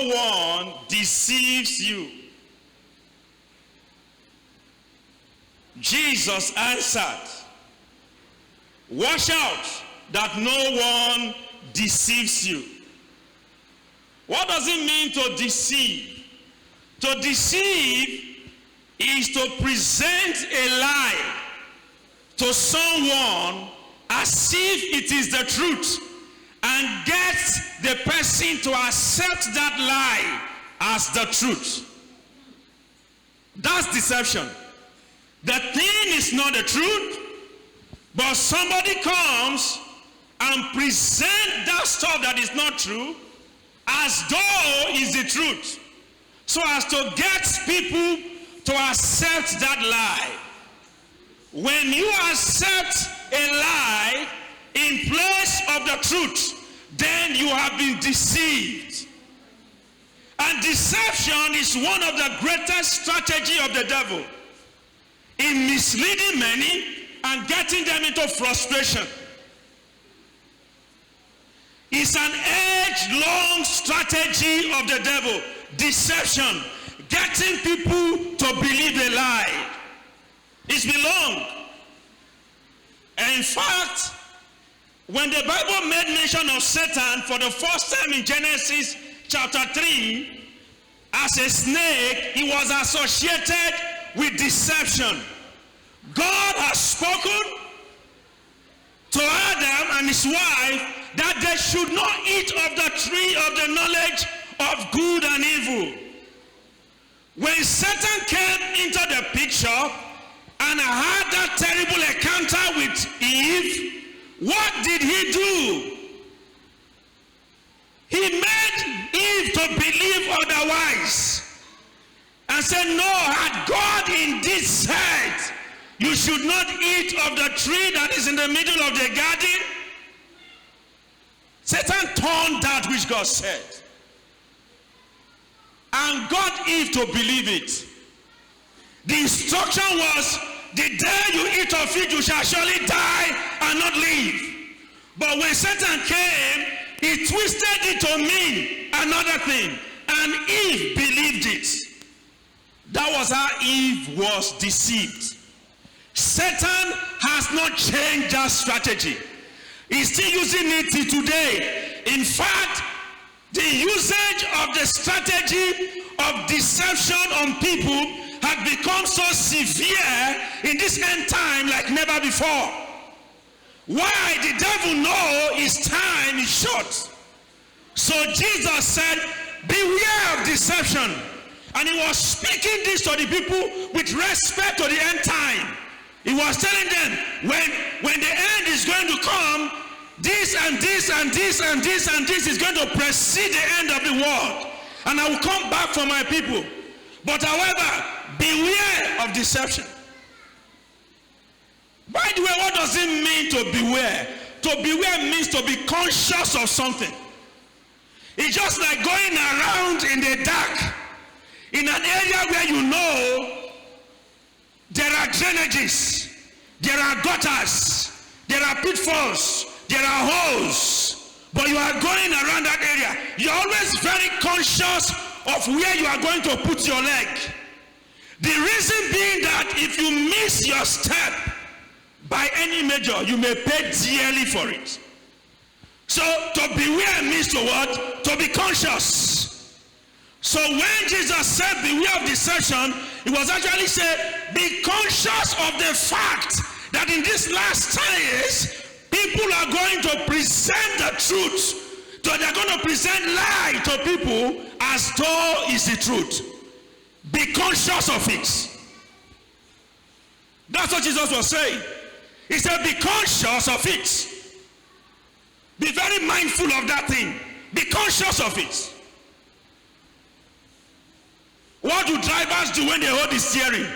no one deceives you. Jesus answered, watch out that no one deceives you. What does it mean to deceive? To deceive is to present a lie to someone as if it is the truth and get the person to accept that lie as the truth. That's deception. The thing is not the truth, but somebody comes and presents that stuff that is not true as though it's the truth, so as to get people to accept that lie. When you accept a lie in place of the truth, then you have been deceived. And deception is one of the greatest strategies of the devil in misleading many and getting them into frustration. It's an age-long strategy of the devil, deception, getting people to believe a lie. It's been long. And in fact, when the Bible made mention of Satan for the first time in Genesis chapter 3, as a snake, he was associated with deception. God has spoken to Adam and his wife that they should not eat of the tree of the knowledge of good and evil. When Satan came into the picture and had that terrible encounter with Eve, what did he do? He made Eve to believe otherwise and said, no, had God indeed said, you should not eat of the tree that is in the middle of the garden? Satan turned that which God said and got Eve to believe it. The instruction was, the day you eat of it, you shall surely die and not live. But when Satan came, he twisted it to mean another thing, and Eve believed it. That was how Eve was deceived. Satan has not changed that strategy. He's still using it till today. In fact, the usage of the strategy of deception on people has become so severe in this end time like never before. Why? The devil knows his time is short. So Jesus said, beware of deception. And he was speaking this to the people with respect to the end time. He was telling them, when the end is going to come, this and this and this and this and this is going to precede the end of the world. And I will come back for my people. But however, beware of deception. By the way, what does it mean to beware? To beware means to be conscious of something. It's just like going around in the dark in an area where you know there are drainages, there are gutters, there are pitfalls, there are holes, but you are going around that area. You're always very conscious of where you are going to put your leg. The reason being that if you miss your step by any measure, you may pay dearly for it. So to beware means to what? To be conscious. So when Jesus said beware of deception, he was actually saying be conscious of the fact that in these last times, people are going to present the truth. So they're going to present lie to people as though it's the truth. Be conscious of it. That's what Jesus was saying. He said be conscious of it. Be very mindful of that thing. Be conscious of it. What do drivers do when they hold the steering?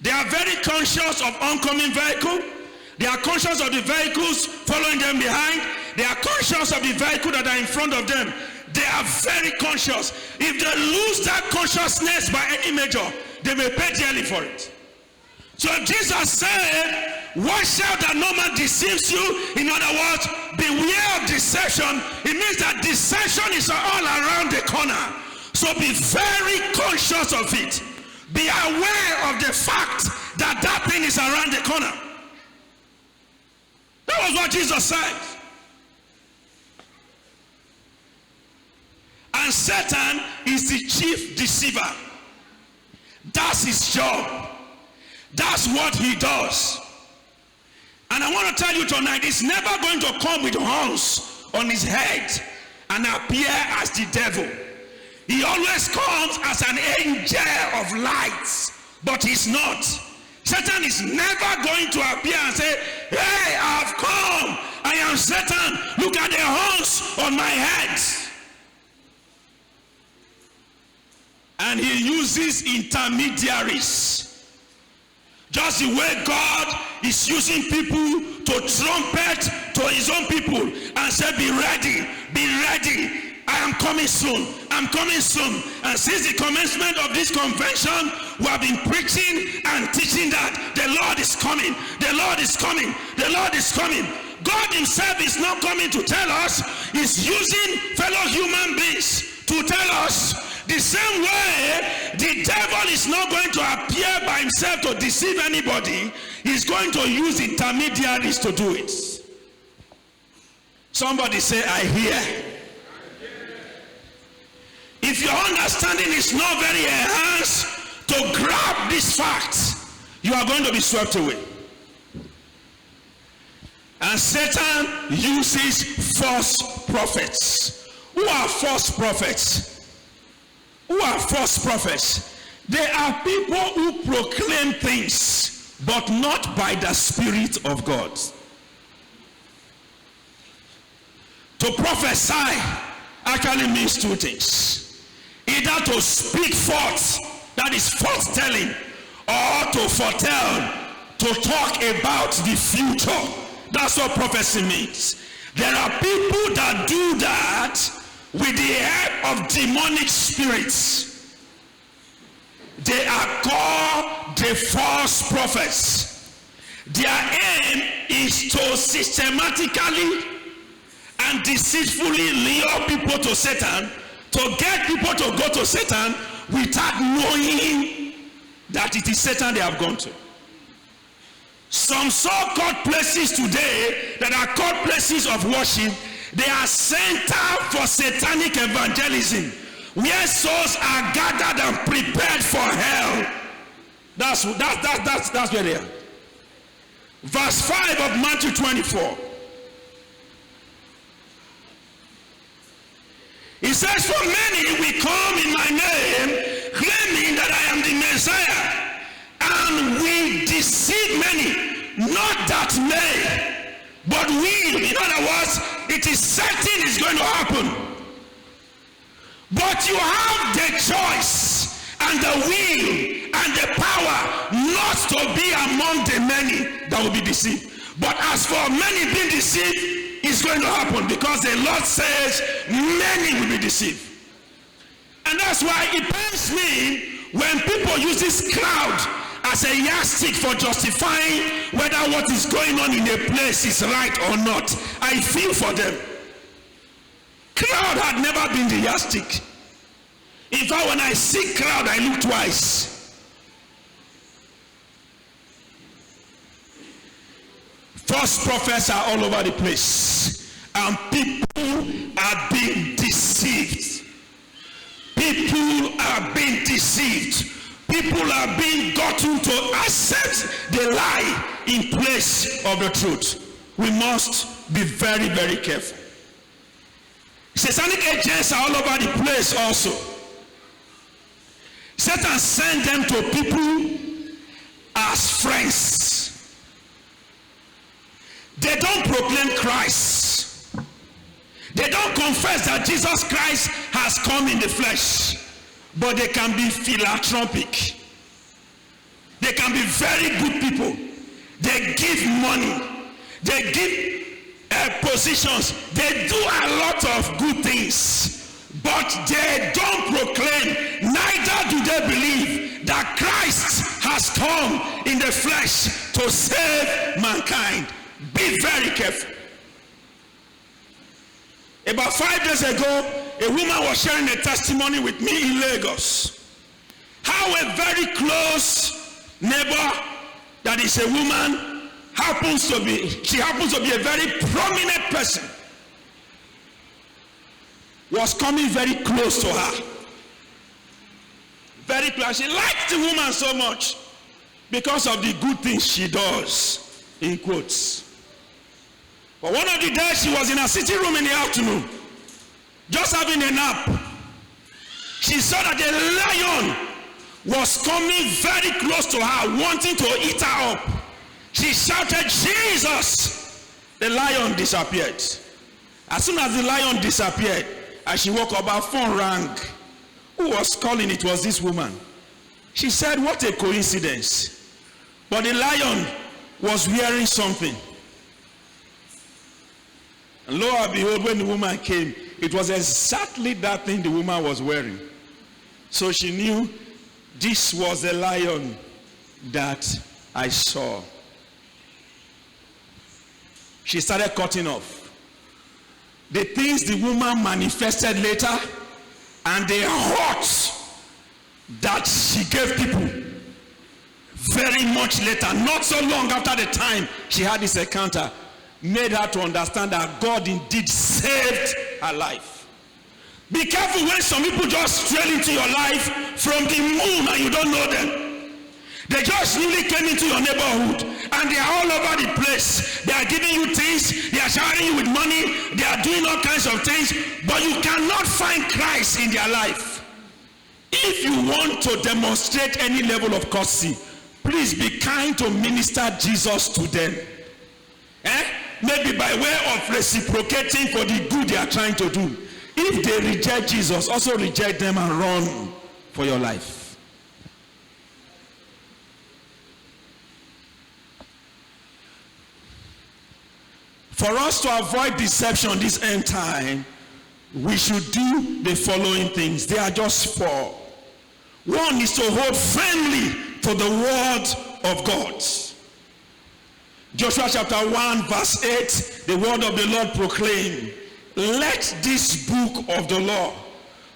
They are very conscious of oncoming vehicle. They are conscious of the vehicles following them behind. They are conscious of the vehicle that are in front of them. They are very conscious. If they lose that consciousness by any measure, they may pay dearly for it. So Jesus said, watch out that no man deceives you. In other words, beware of deception. It means that deception is all around the corner. So be very conscious of it. Be aware of the fact that that thing is around the corner. That was what Jesus said. And Satan is the chief deceiver. That's his job. That's what he does. And I want to tell you tonight, he's never going to come with horns on his head and appear as the devil. He always comes as an angel of light, but he's not. Satan is never going to appear and say, hey, I've come. I am Satan. Look at the horns on my head. And he uses intermediaries. Just the way God is using people to trumpet to his own people and say, be ready, be ready. I am coming soon. I'm coming soon. And since the commencement of this convention, we have been preaching and teaching that the Lord is coming. The Lord is coming. The Lord is coming. God himself is not coming to tell us. He's using fellow human beings to tell us. The same way, the devil is not going to appear by himself to deceive anybody. He's going to use intermediaries to do it. Somebody say, I hear. If your understanding is not very enhanced to grab this fact, you are going to be swept away. And Satan uses false prophets. Who are false prophets? Who are false prophets? They are people who proclaim things, but not by the Spirit of God. To prophesy actually means two things. Either to speak forth, that is forth-telling, or to foretell, to talk about the future. That's what prophecy means. There are people that do that with the help of demonic spirits. They are called the false prophets. Their aim is to systematically and deceitfully lure people to Satan, to get people to go to Satan without knowing that it is Satan they have gone to. Some so-called places today that are called places of worship, they are center for satanic evangelism, where souls are gathered and prepared for hell. That's where they are. Verse 5 of Matthew 24. He says, for many will come in my name, claiming that I am the Messiah, and will deceive many. Not that may, but will. In other words, it is certain it's going to happen. But you have the choice and the will and the power not to be among the many that will be deceived. But as for many being deceived, it's going to happen, because the Lord says many will be deceived. And that's why it pains me when people use this crowd as a yardstick for justifying whether what is going on in a place is right or not. I feel for them. Crowd had never been the yardstick. In fact, when I see crowd, I look twice. False prophets are all over the place, and people are being deceived. People are being deceived. People are being gotten to accept the lie in place of the truth. We must be very, very careful. Satanic agents are all over the place also. Satan sent them to people as friends. They don't proclaim Christ. They don't confess that Jesus Christ has come in the flesh. But they can be philanthropic. They can be very good people. They give money. They give positions. They do a lot of good things. but they don't proclaim, neither do they believe that Christ has come in the flesh to save mankind. Be very careful. About 5 days ago, a woman was sharing a testimony with me in Lagos. How a very close neighbor that is a woman happens to be a very prominent person, was coming very close to her. Very close. She liked the woman so much because of the good things she does, in quotes. But one of the days she was in her sitting room in the afternoon, just having a nap. She saw that a lion was coming very close to her, wanting to eat her up. She shouted, "Jesus!" The lion disappeared. As soon as the lion disappeared, as she woke up, her phone rang. Who was calling? It was this woman. She said, "What a coincidence." But the lion was wearing something. And lo and behold, when the woman came, it was exactly that thing the woman was wearing. So she knew this was the lion that I saw. She started cutting off the things the woman manifested later, and the hurt that she gave people very much later, not so long after the time she had this encounter, made her to understand that God indeed saved her life. Be careful when some people just trail into your life from the moon and you don't know them. They just newly came into your neighborhood and they are all over the place. They are giving you things, they are showering you with money, they are doing all kinds of things, but you cannot find Christ in their life. If you want to demonstrate any level of courtesy, please be kind to minister Jesus to them. Maybe by way of reciprocating for the good they are trying to do. If they reject Jesus, also reject them and run for your life. For us to avoid deception this end time, we should do the following things. They are just 4. One is to hold firmly to the word of God. Joshua chapter 1 verse 8, the word of the Lord proclaimed, "Let this book of the law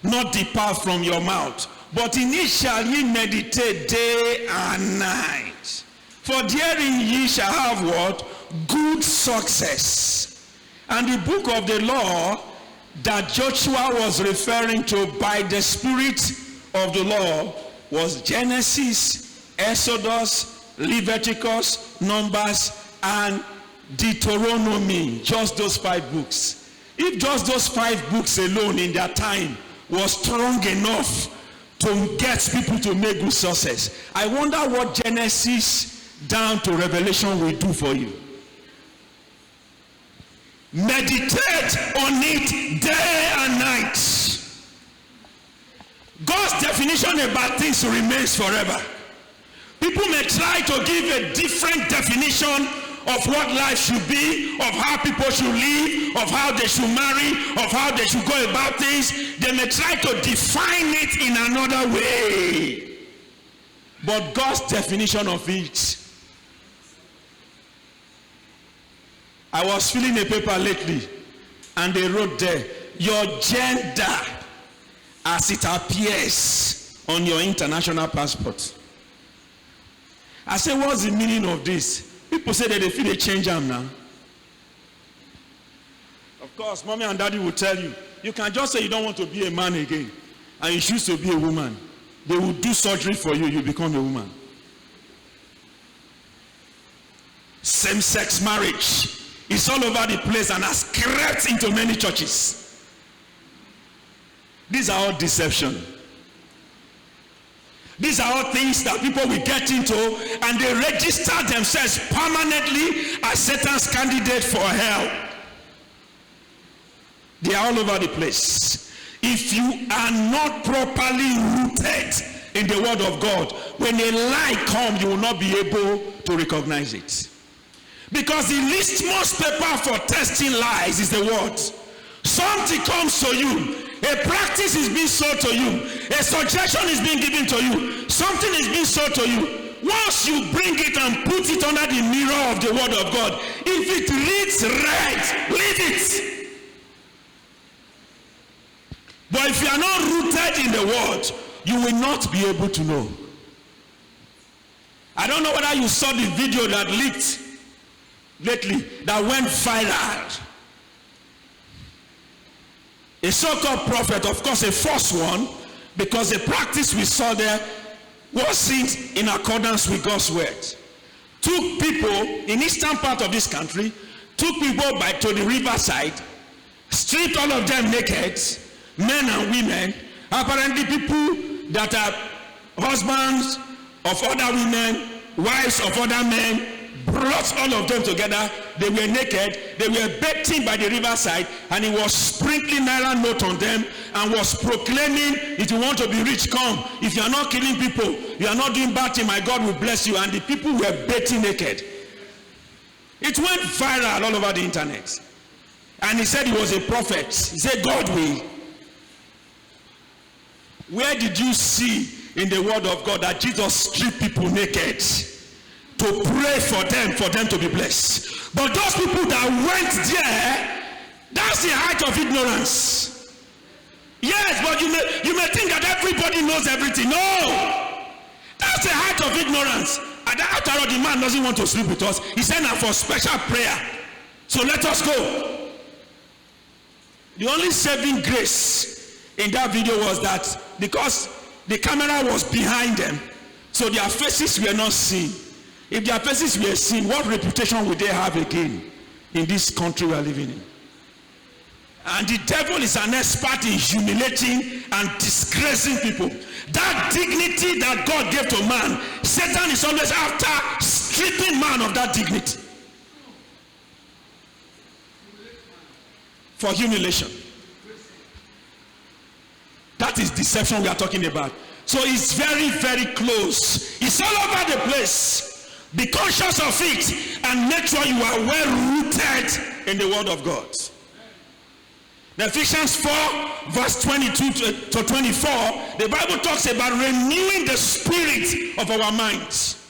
not depart from your mouth, but in it shall ye meditate day and night. For therein ye shall have" what? "Good success." And the book of the law that Joshua was referring to by the Spirit of the law was Genesis, Exodus, Leviticus, Numbers, and Deuteronomy. Just those 5 books. If just those 5 books alone in their time was strong enough to get people to make good success, I wonder what Genesis down to Revelation will do for you. Meditate on it day and night. God's definition about things remains forever. People may try to give a different definition of what life should be, of how people should live, of how they should marry, of how they should go about things. They may try to define it in another way. But God's definition of it. I was filling a paper lately and they wrote there, "Your gender as it appears on your international passport." I said, what's the meaning of this? People say that they feel they change them now. Of course, mommy and daddy will tell you, you can just say you don't want to be a man again and you choose to be a woman. They will do surgery for you, you become a woman. Same-sex marriage is all over the place and has crept into many churches. These are all deception. These are all things that people will get into and they register themselves permanently as Satan's candidate for hell. They are all over the place. If you are not properly rooted in the word of God, when a lie comes, you will not be able to recognize it. Because the litmus paper for testing lies is the word. Something comes to you, A practice is being sold to you. A suggestion is being given to you. Something is being sold to you. Once you bring it and put it under the mirror of the word of God, if it reads right, leave it. But if you are not rooted in the word, you will not be able to know. I don't know whether you saw the video that leaked lately that went viral. A so-called prophet, of course a false one, because the practice we saw there wasn't in accordance with God's word. Took people in eastern part of this country, took people to the riverside, stripped all of them naked, men and women. Apparently people that are husbands of other women, wives of other men, brought all of them together. They were naked, they were bathing by the riverside, and he was sprinkling naira note on them and was proclaiming, if you want to be rich, come. If you are not killing people, you are not doing bad thing, my God will bless you. And the people were bathing naked. It went viral all over the internet. And he said he was a prophet. He said, God will. Where did you see in the word of God that Jesus stripped people naked to pray for them to be blessed? But those people that went there, that's the height of ignorance. Yes, but you may think that everybody knows everything. No, that's the height of ignorance. And after all, the man doesn't want to sleep with us. He said, now for special prayer, so let us go. The only saving grace in that video was that because the camera was behind them, so their faces were not seen. If their faces were seen, what reputation would they have again in this country we are living in? And the devil is an expert in humiliating and disgracing people. That dignity that God gave to man, Satan is always after stripping man of that dignity. For humiliation. That is deception we are talking about. So it's very, very close. It's all over the place. Be conscious of it and make sure you are well rooted in the word of God. The Ephesians 4 verse 22 to 24, the Bible talks about renewing the spirit of our minds.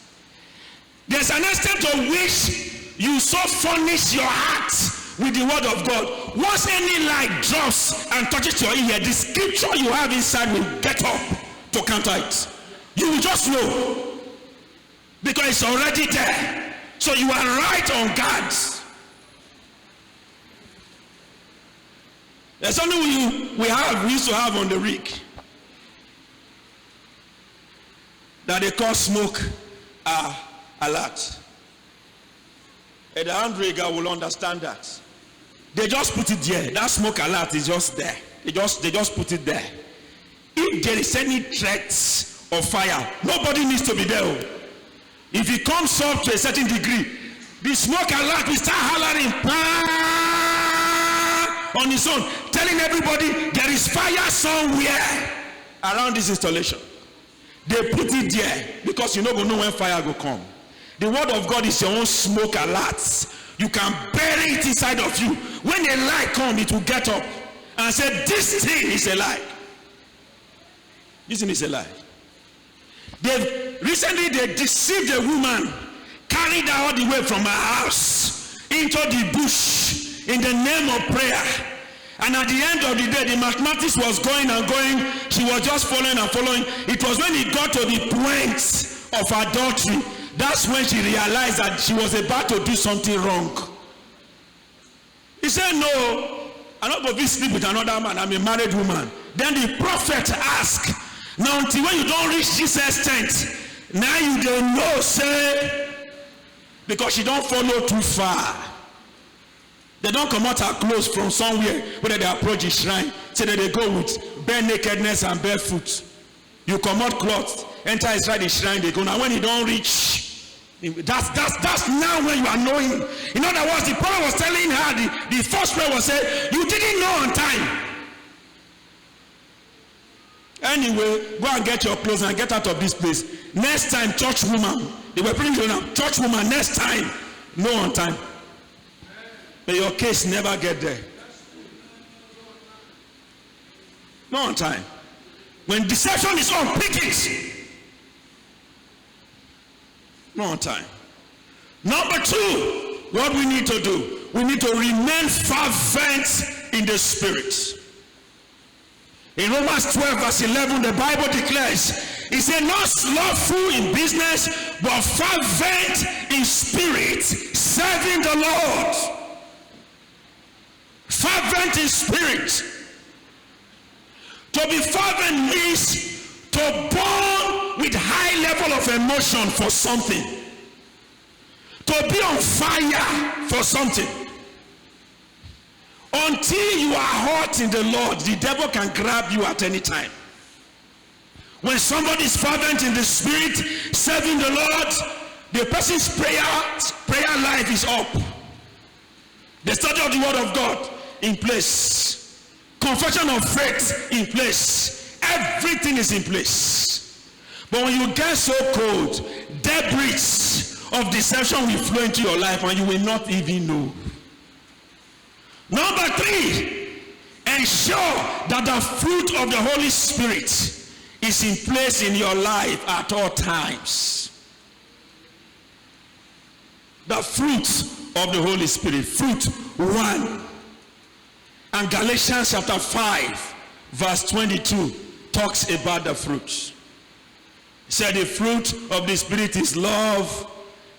There's an extent to which you so furnish your heart with the word of God. Once any light drops and touches your ear, the scripture you have inside will get up to counter it. You will just know, because it's already there. So you are right on guard. There's something we used to have on the rig that they call smoke alert. And the hand rigger will understand that. They just put it there. That smoke alert is just there. They just put it there. If there is any threats of fire, nobody needs to be there. If it comes up to a certain degree, the smoke alert will start hollering on its own, telling everybody there is fire somewhere around this installation. They put it there because you don't know when fire will come. The word of God is your own smoke alert. You can bury it inside of you. When a lie comes, it will get up and say, this thing is a lie. This thing is a lie. Recently they deceived a woman, carried her all the way from her house into the bush in the name of prayer. And at the end of the day, the mathematics was going and going. She was just following and following. It was when it got to the point of adultery, that's when she realized that she was about to do something wrong. He said, no, I'm not going to sleep with another man. I'm a married woman. Then the prophet asked, now until when you don't reach Jesus' tent, now you don't know, say, because she don't follow too far. They don't come out her clothes from somewhere where they approach the shrine. Say that they go with bare nakedness and barefoot. You come out clothes, enter inside the shrine, they go. Now when you don't reach, that's now when you are knowing. In other words, the prophet was telling her, the first prayer was saying, you didn't know on time. Anyway, go and get your clothes and get out of this place. Next time, church woman, they were praying to them, church woman, next time, no on time. May your case never get there. Not on time. When deception is on, pick it. Not on time. Number 2, what we need to do, we need to remain fervent in the Spirit. In Romans 12 verse 11, the Bible declares, it said, not slothful in business, but fervent in spirit, serving the Lord. Fervent in spirit. To be fervent means to burn with high level of emotion for something. To be on fire for something. Until you are hot in the Lord, the devil can grab you at any time. When somebody is fervent in the Spirit, serving the Lord, the person's prayer life is up. The study of the Word of God in place. Confession of faith in place. Everything is in place. But when you get so cold, debris of deception will flow into your life and you will not even know. Number 3, ensure that the fruit of the Holy Spirit is in place in your life at all times. The fruit of the Holy Spirit. Fruit 1. And Galatians chapter 5 verse 22 talks about the fruit. It said the fruit of the Spirit is love,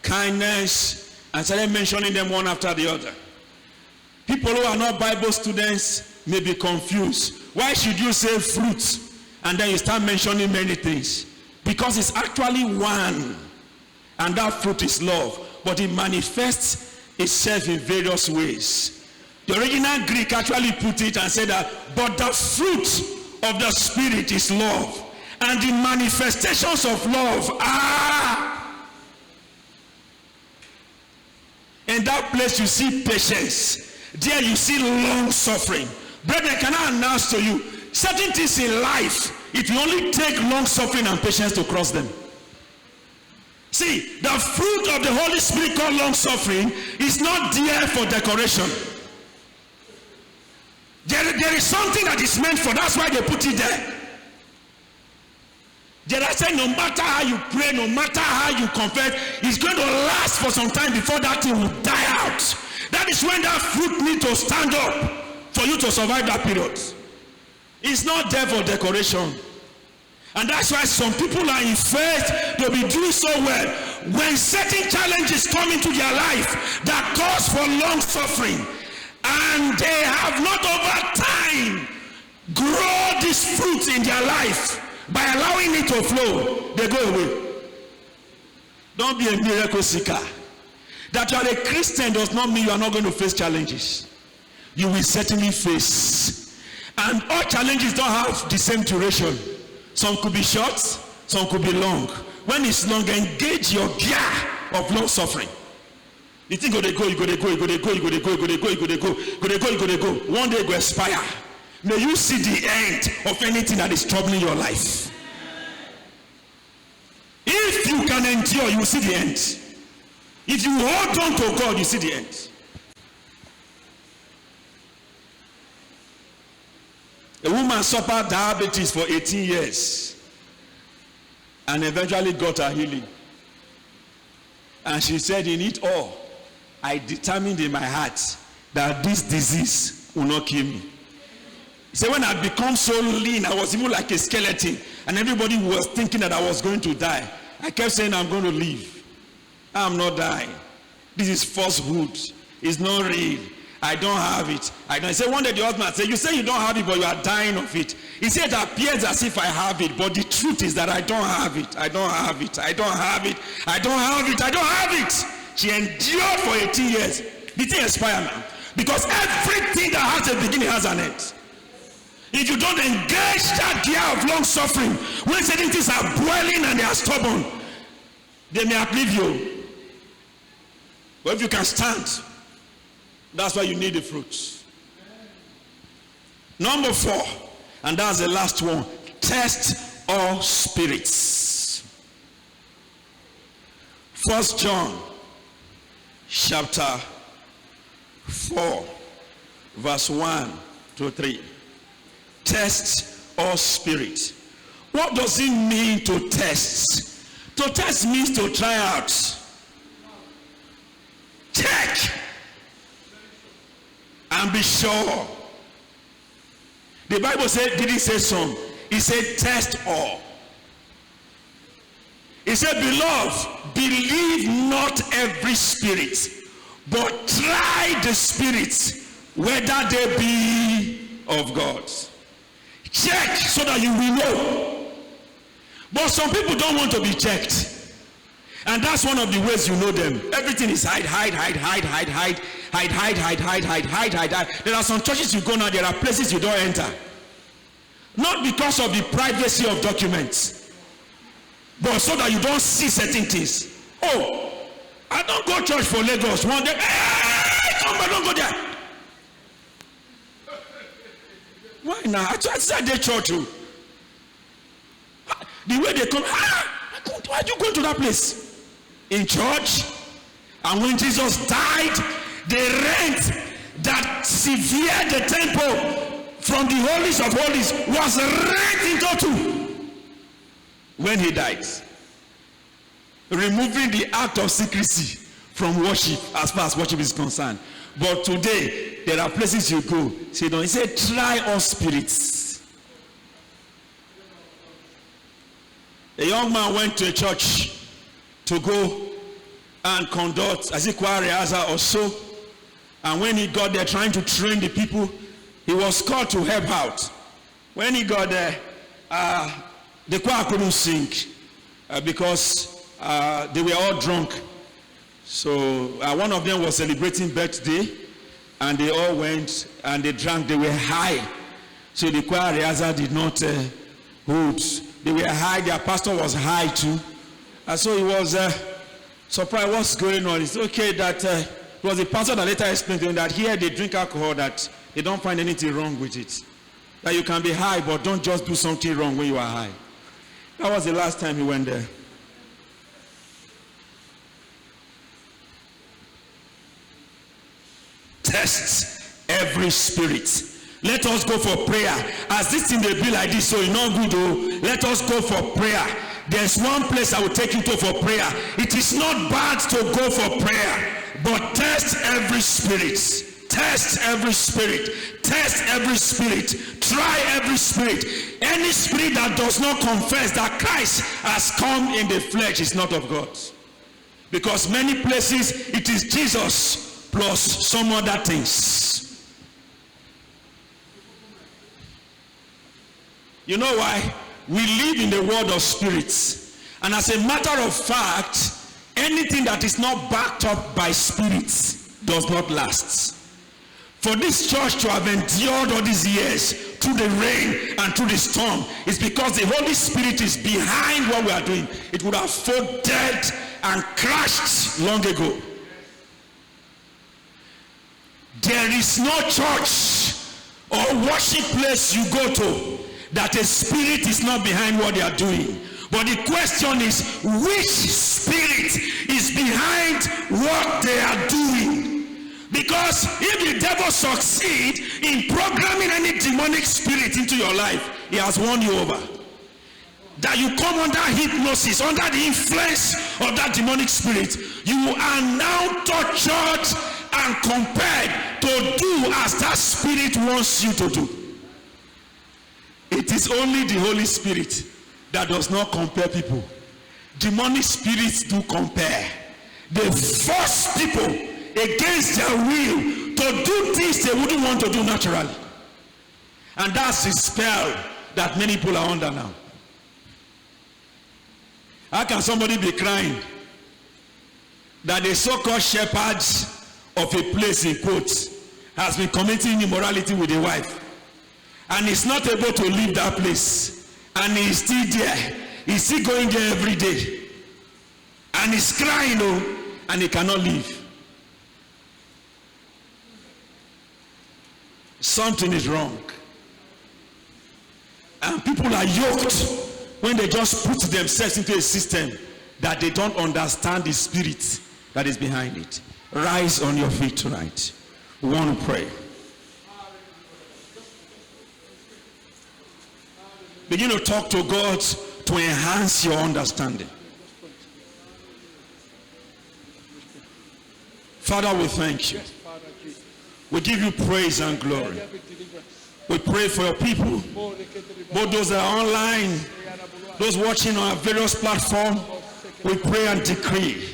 kindness, and started mentioning them one after the other. People who are not Bible students may be confused. Why should you say fruit and then you start mentioning many things? Because it's actually one, and that fruit is love, but it manifests itself in various ways. The original Greek actually put it and said that, but the fruit of the Spirit is love, and the manifestations of love are. In that place you see patience. There you see long suffering. Brethren, can I announce to you, certain things in life, if you only take long suffering and patience to cross them. See, the fruit of the Holy Spirit called long suffering is not there for decoration. There is something that is meant for, that's why they put it there. There are saying no matter how you pray, no matter how you confess, it's going to last for some time before that thing will die out. That is when that fruit needs to stand up for you to survive that period. It's not there for decoration. And that's why some people are in faith, they'll be doing so well. When certain challenges come into their life that cause for long suffering, and they have not over time grow this fruit in their life by allowing it to flow, they go away. Don't be a miracle seeker. That you are a Christian does not mean you are not going to face challenges. You will certainly face. And all challenges don't have the same duration. Some could be short, some could be long. When it's long, engage your gear of long suffering. You think you go, you go. One day it will expire. May you see the end of anything that is troubling your life. If you can endure, you will see the end. If you hold on to God, you see the end. A woman suffered diabetes for 18 years and eventually got her healing. And she said, in it all, I determined in my heart that this disease will not kill me. He said, when I become so lean, I was even like a skeleton, and everybody was thinking that I was going to die. I kept saying, I'm going to live. I'm not dying. This is falsehood. It's not real. I don't have it. He said, one day the husband said, you say you don't have it, but you are dying of it. He said, it appears as if I have it, but the truth is that I don't have it. I don't have it. I don't have it. I don't have it. I don't have it. She endured for 18 years. The thing expire now. Because everything that has a beginning has an end. If you don't engage that gear of long suffering, when certain things are boiling and they are stubborn, they may outlive you. But if you can stand, that's why you need the fruits. Number 4, and that's the last one, test all spirits. 1 John chapter 4 verse 1 to 3. Test all spirits. What does it mean to test? To test means to try out. Check and be sure. The Bible didn't say some. It said test all. It said, beloved, believe not every spirit, but try the spirits whether they be of God. Check so that you will know. But some people don't want to be checked. And that's one of the ways you know them. Everything is hide. There are some churches you go now, there are places you don't enter. Not because of the privacy of documents, but so that you don't see certain things. Oh, I don't go church for Lagos. One day, hey, come back, don't go there. Why now? I said they church too. The way they come, why are you going to that place? In church? And when Jesus died, the rent that severed the temple from the holies of holies was rent into two when he died, removing the act of secrecy from worship as far as worship is concerned. But today there are places you go, say no, he said try all spirits. A young man went to a church to go and conduct as a choir rehearsal or so, and when he got there trying to train the people, he was called to help out. When he got there, the choir couldn't sing because they were all drunk. So one of them was celebrating birthday, and they all went and they drank. They were high, so the choir rehearsal did not hold. They were high. Their pastor was high too, and so he was surprised. What's going on? It's okay that it was the pastor that later explained to him that here they drink alcohol, that they don't find anything wrong with it. That you can be high, but don't just do something wrong when you are high. That was the last time he went there. Test every spirit. Let us go for prayer. As this thing will be like this, so it's not good though. Let us go for prayer. There's one place I will take you to for prayer. It is not bad to go for prayer, but test every spirit. Test every spirit. Test every spirit. Try every spirit. Any spirit that does not confess that Christ has come in the flesh is not of God. Because many places it is Jesus plus some other things. You know why? We live in the world of spirits. And as a matter of fact, anything that is not backed up by spirits does not last. For this church to have endured all these years through the rain and through the storm is because the Holy Spirit is behind what we are doing. It would have folded and crashed long ago. There is no church or worship place you go to that a spirit is not behind what they are doing. But the question is, which spirit is behind what they are doing? Because if the devil succeeds in programming any demonic spirit into your life, he has won you over. That you come under hypnosis, under the influence of that demonic spirit, you are now tortured and compelled to do as that spirit wants you to do. It is only the Holy Spirit that does not compare people. Demonic spirits do compare. They force people against their will to do things they wouldn't want to do naturally. And that's the spell that many people are under now. How can somebody be crying that the so-called shepherds of a place, in quotes, has been committing immorality with a wife, and is not able to leave that place, and he's still there, he's still going there every day, and he's crying, and he cannot leave? Something is wrong. And people are yoked when they just put themselves into a system that they don't understand the spirit that is behind it. Rise on your feet tonight. We want to pray. Begin to talk to God to enhance your understanding. Father, we thank you. We give you praise and glory. We pray for your people, both those that are online, those watching on various platforms. We pray and decree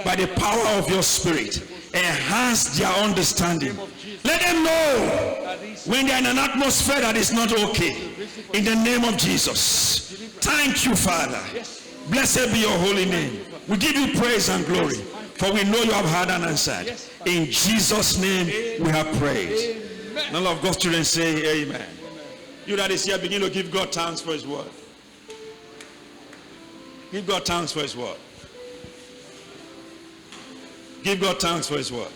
by the power of your spirit, enhance their understanding. Let them know when they are in an atmosphere that is not okay. In the name of Jesus. Thank you, Father. Blessed be your holy name. We give you praise and glory, for we know you have heard and answered. In Jesus' name we have prayed. And all of God's children say amen. You that is here, begin to give God thanks for his word. Give God thanks for his word. Give God thanks for his word.